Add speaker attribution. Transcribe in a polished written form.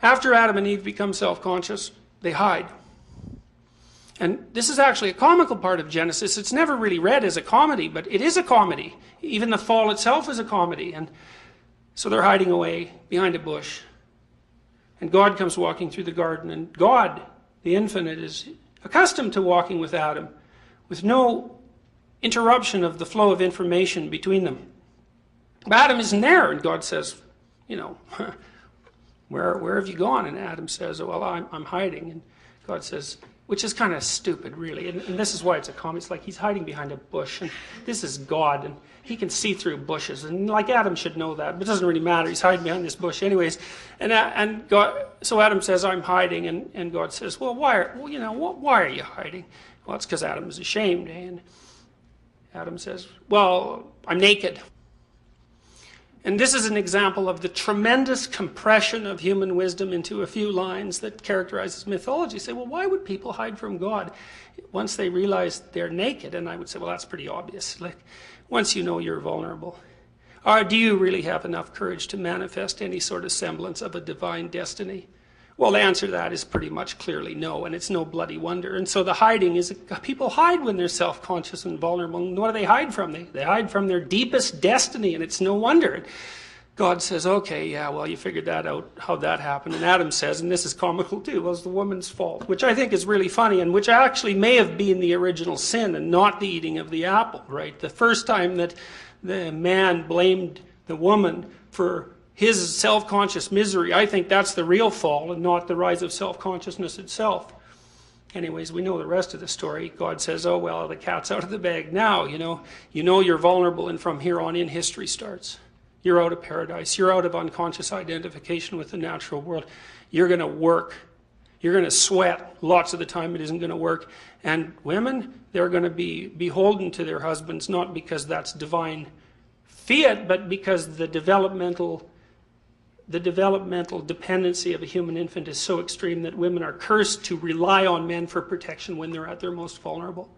Speaker 1: After Adam and Eve become self-conscious, they hide. And this is actually a comical part of Genesis. It's never really read as a comedy, but it is a comedy. Even the fall itself is a comedy. And so they're hiding away behind a bush. And God comes walking through the garden. And God, the infinite, is accustomed to walking with Adam with no interruption of the flow of information between them. But Adam isn't there. And God says, you know, where have you gone? And Adam says, well, I'm hiding. And God says, which is kind of stupid, really. And this is why it's a comedy. It's like he's hiding behind a bush. And this is God. And he can see through bushes. And like Adam should know that. But it doesn't really matter. He's hiding behind this bush anyways. And God, so Adam says, I'm hiding. And God says, well, why are you hiding? Well, it's because Adam is ashamed. And Adam says, well, I'm naked. And this is an example of the tremendous compression of human wisdom into a few lines that characterizes mythology. You say, well, why would people hide from God once they realize they're naked? And I would say, well, that's pretty obvious. Like, once you know you're vulnerable. Or do you really have enough courage to manifest any sort of semblance of a divine destiny? Well, the answer to that is pretty much clearly no, and it's no bloody wonder. And so the hiding is, people hide when they're self-conscious and vulnerable. And what do they hide from? They hide from their deepest destiny, and it's no wonder. God says, okay, yeah, well, you figured that out, how that happened. And Adam says, and this is comical too, was the woman's fault, which I think is really funny, and which actually may have been the original sin and not the eating of the apple, right? The first time that the man blamed the woman for his self-conscious misery, I think that's the real fall and not the rise of self-consciousness itself. Anyways, we know the rest of the story. God says, oh, well, the cat's out of the bag now, you know you're vulnerable, and from here on in, history starts. You're out of paradise. You're out of unconscious identification with the natural world. You're going to work. You're going to sweat. Lots of the time it isn't going to work. And women, they're going to be beholden to their husbands, not because that's divine fiat, but because the developmental dependency of a human infant is so extreme that women are cursed to rely on men for protection when they're at their most vulnerable.